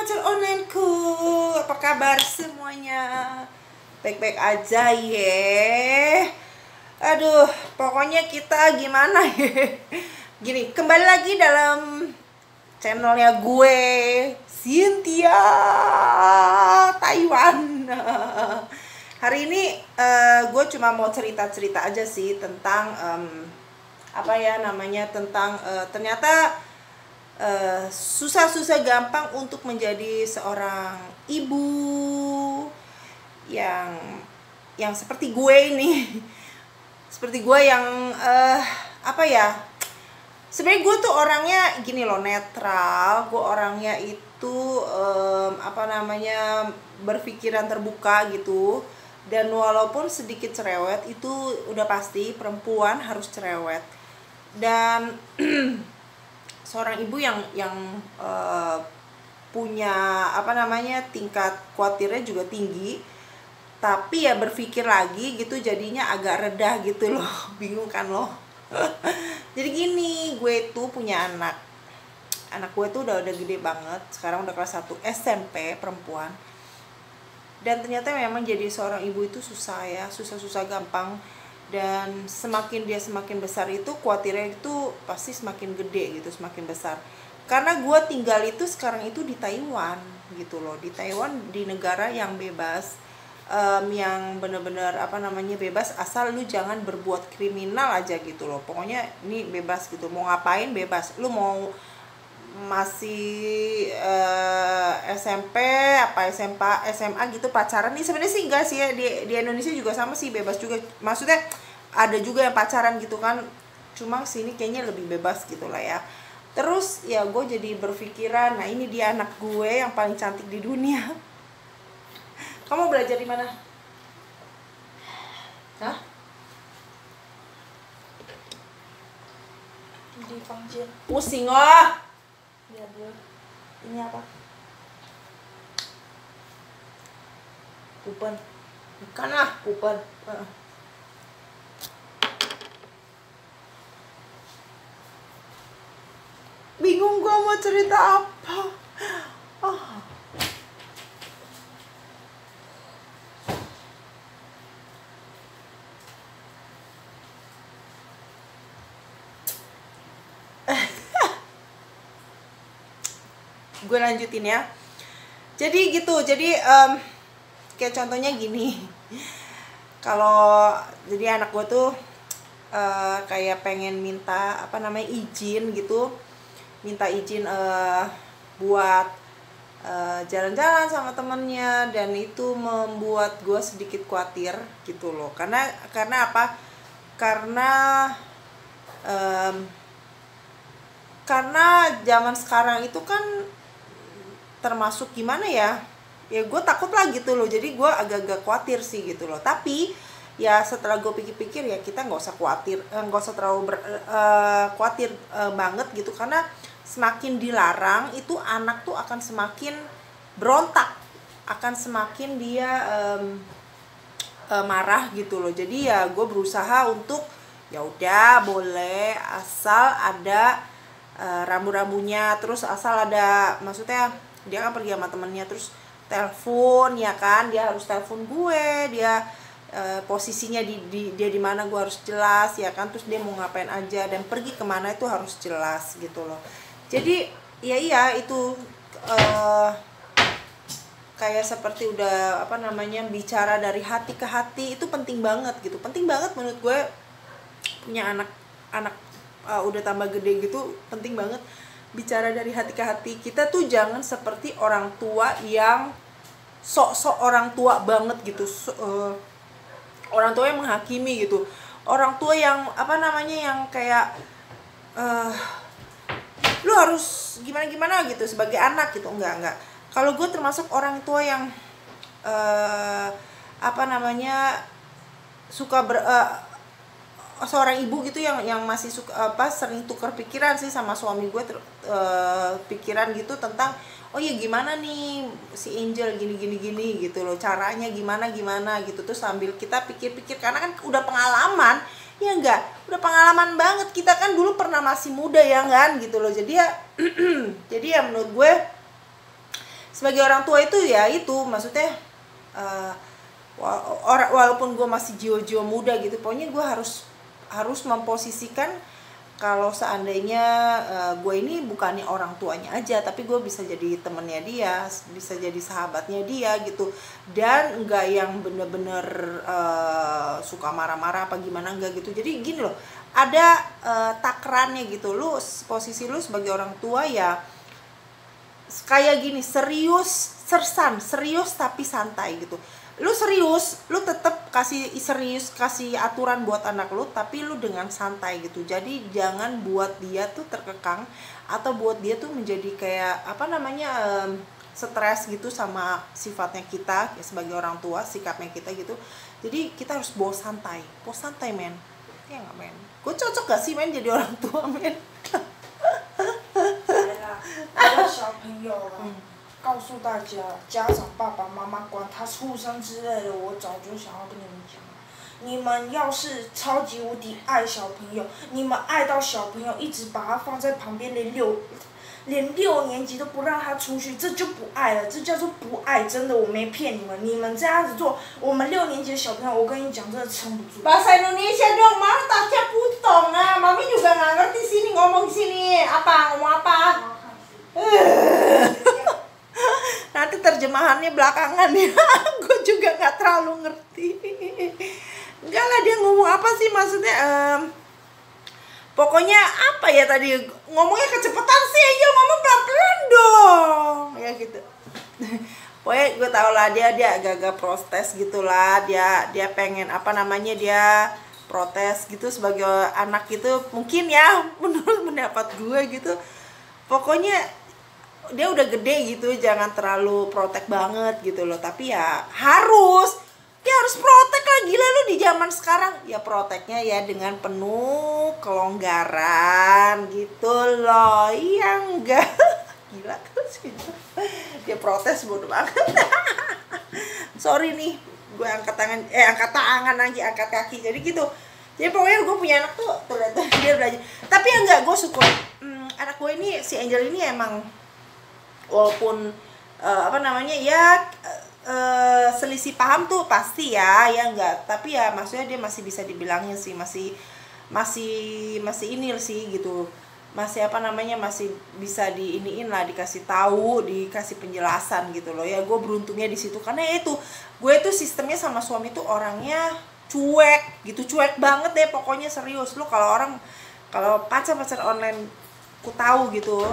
pacar onlineku, apa kabar semuanya? Baik-baik aja ya. Aduh, pokoknya kita gimana ya? Gini, kembali lagi dalam channelnya gue, Cynthia Taiwan. Hari ini gue cuma mau cerita-cerita aja sih tentang apa ya namanya, tentang ternyata susah-susah gampang untuk menjadi seorang ibu yang seperti gue ini. Seperti gue yang apa ya, sebenarnya gue tuh orangnya gini loh, netral. Gue orangnya itu apa namanya, berpikiran terbuka gitu. Dan walaupun sedikit cerewet, itu udah pasti perempuan harus cerewet. Dan seorang ibu yang punya apa namanya, tingkat khawatirnya juga tinggi, tapi ya berpikir lagi gitu jadinya agak reda gitu loh. Bingung kan loh. Jadi gini, gue tuh punya anak gue tuh udah gede banget, sekarang udah kelas 1 SMP, perempuan. Dan ternyata memang jadi seorang ibu itu susah ya, susah gampang. Dan semakin dia semakin besar itu khawatirnya itu pasti semakin gede gitu, semakin besar. Karena gue tinggal itu sekarang itu di Taiwan gitu loh, di Taiwan, di negara yang bebas, yang bener-bener apa namanya bebas, asal lu jangan berbuat kriminal aja gitu loh. Pokoknya ini bebas gitu, mau ngapain bebas. Lu mau masih SMP apa SMA gitu pacaran nih, sebenarnya sih enggak sih ya, di Indonesia juga sama sih, bebas juga, maksudnya ada juga yang pacaran gitu kan, cuma sini kayaknya lebih bebas gitu lah ya. Terus ya gue jadi berpikiran, nah ini dia anak gue yang paling cantik di dunia. Kamu belajar di mana? Hah? Di Fangjian. Pusing oh. Ya bro. Ini apa? Kupon. Bukan lah, kupon. Bingung gua mau cerita apa. Gue lanjutin ya. Jadi gitu, jadi kayak contohnya gini. Kalau jadi anak gue tuh kayak pengen minta apa namanya izin gitu, minta izin buat jalan-jalan sama temennya, dan itu membuat gue sedikit khawatir gitu loh. Karena apa? Karena zaman sekarang itu kan termasuk gimana ya, gue takut lah gitu loh. Jadi gue agak-agak khawatir sih gitu loh. Tapi ya setelah gue pikir-pikir, ya kita nggak usah khawatir, nggak usah terlalu khawatir banget gitu. Karena semakin dilarang itu anak tuh akan semakin berontak, akan semakin dia marah gitu loh. Jadi ya gue berusaha untuk ya udah boleh, asal ada rambu-rambunya, terus asal ada, maksudnya dia kan pergi sama temennya, terus telepon ya kan, dia harus telepon gue, dia posisinya dia di mana gue harus jelas ya kan, terus dia mau ngapain aja dan pergi kemana itu harus jelas gitu loh. Jadi ya iya itu kayak seperti udah apa namanya, bicara dari hati ke hati, itu penting banget gitu, penting banget menurut gue. Punya anak udah tambah gede gitu, penting banget bicara dari hati ke hati. Kita tuh jangan seperti orang tua yang sok-sok orang tua banget gitu, orang tua yang menghakimi gitu, orang tua yang apa namanya, yang kayak lu harus gimana gitu sebagai anak gitu. Enggak. Kalau gue termasuk orang tua yang apa namanya, suka seorang ibu gitu yang masih suka sering tukar pikiran sih sama suami gue, pikiran gitu tentang oh ya gimana nih si Angel gini gitu loh, caranya gimana gitu. Terus sambil kita pikir-pikir, karena kan udah pengalaman ya, enggak, udah pengalaman banget, kita kan dulu pernah masih muda ya kan gitu loh. Jadi ya jadi ya menurut gue sebagai orang tua itu ya itu maksudnya walaupun gue masih jiwa-jiwa muda gitu, pokoknya gue harus memposisikan kalau seandainya gue ini bukannya orang tuanya aja, tapi gue bisa jadi temennya dia, bisa jadi sahabatnya dia gitu, dan nggak yang bener-bener suka marah-marah apa gimana, enggak gitu. Jadi gini loh, ada takarannya gitu. Lu posisi lu sebagai orang tua ya kayak gini, serius tapi santai gitu. Lu serius, lu tetap kasih aturan buat anak lu, tapi lu dengan santai gitu. Jadi jangan buat dia tuh terkekang atau buat dia tuh menjadi kayak stres gitu sama sifatnya kita ya, sebagai orang tua, sikapnya kita gitu. Jadi kita harus bawa santai men. Ya nggak men? Gue cocok gak sih men jadi orang tua men? 小朋友啊，告诉大家，家长爸爸妈妈管他畜生之类的，我早就想要跟你们讲了。你们要是超级无敌爱小朋友，你们爱到小朋友一直把他放在旁边，连6年级都不让他出去，这就不爱了，这叫做不爱。真的，我没骗你们，你们这样子做，我们6年级的小朋友，我跟你讲，真的撑不住。 Bahasa Indonesia dong, mau tasnya putong ah. Mami juga nggak ngerti sini ngomong sini. Ngomong apa? Nanti terjemahannya belakangan ya. Gue juga nggak terlalu ngerti. Enggak lah, dia ngomong apa sih maksudnya? Pokoknya apa ya tadi, ngomongnya kecepatan sih, aja ngomong pelan-pelan dong ya gitu. Pokoknya gue tau lah dia agak-agak protes gitulah, dia pengen dia protes gitu sebagai anak gitu mungkin ya, menurut pendapat gue gitu. Pokoknya dia udah gede gitu, jangan terlalu protek banget gitu loh, tapi ya harus protek lah, gila lu di zaman sekarang ya, proteknya ya dengan penuh kelonggaran gitu loh, iya enggak? Gila terus gitu dia protes bodoh banget. Sorry nih, gue angkat tangan lagi, angkat kaki, jadi gitu. Jadi pokoknya gue punya anak tuh lihat dia belajar, tapi ya enggak, gue syukur anak gue ini, si Angel ini emang walaupun selisih paham tuh pasti ya enggak, tapi ya maksudnya dia masih bisa dibilangin sih, masih ini sih gitu, masih masih bisa diiniin lah, dikasih tahu, dikasih penjelasan gitu loh ya. Gue beruntungnya di situ, karena itu gue tuh sistemnya sama suami tuh orangnya cuek gitu, cuek banget deh pokoknya, serius. Lu kalau pacar online ku tahu gitu,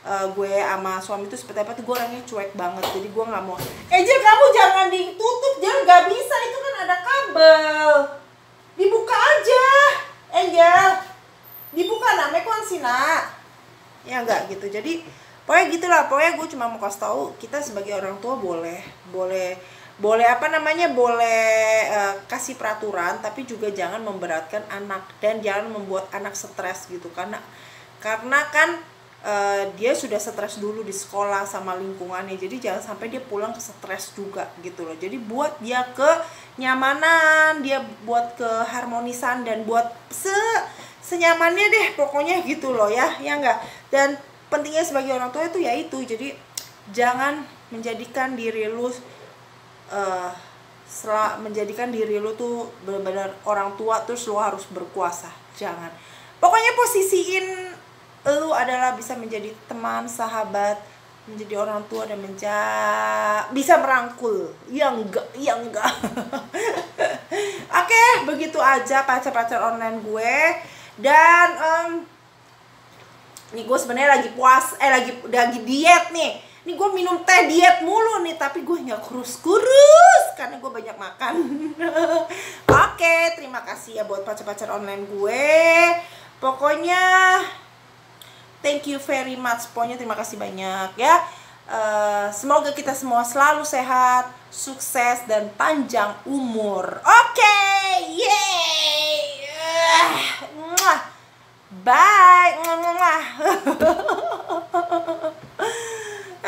gue sama suami itu seperti apa tuh, gue orangnya cuek banget. Jadi gue nggak mau, Angel kamu jangan ditutup, jangan, nggak bisa, itu kan ada kabel, dibuka aja Angel, dibuka namanya kan sina ya enggak gitu. Jadi pokoknya gitulah, pokoknya gue cuma mau kasih tahu, kita sebagai orang tua boleh kasih peraturan, tapi juga jangan memberatkan anak dan jangan membuat anak stres gitu, karena kan dia sudah stres dulu di sekolah sama lingkungannya, jadi jangan sampai dia pulang ke stres juga gitu loh. Jadi buat dia kenyamanan, dia buat keharmonisan, dan buat senyamannya deh pokoknya gitu loh ya enggak. Dan pentingnya sebagai orang tua itu ya itu, jadi jangan menjadikan diri lu menjadikan diri lu tuh benar-benar orang tua terus lu harus berkuasa, jangan. Pokoknya posisiin lu adalah bisa menjadi teman, sahabat, menjadi orang tua, dan bisa merangkul. Ya enggak. Oke, begitu aja pacar online gue. Dan nih gue sebenarnya lagi diet nih. Nih gue minum teh diet mulu nih, tapi gue nggak kurus karena gue banyak makan. Oke, terima kasih ya buat pacar online gue. Pokoknya thank you very much. Pokoknya terima kasih banyak ya. Semoga kita semua selalu sehat, sukses, dan panjang umur. Oke, yeay. Bye.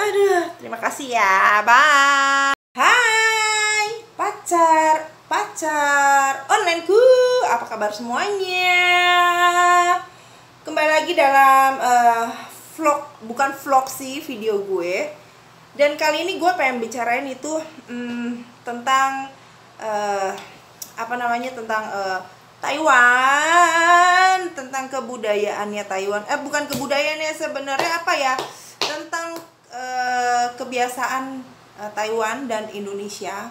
Aduh, terima kasih ya. Bye. Hai, pacar onlineku. Apa kabar semuanya? Kembali lagi dalam bukan vlog sih, video gue. Dan kali ini gue pengen bicarain itu tentang tentang Taiwan, tentang kebudayaannya Taiwan. Bukan kebudayaannya sebenarnya apa ya? Tentang kebiasaan Taiwan dan Indonesia.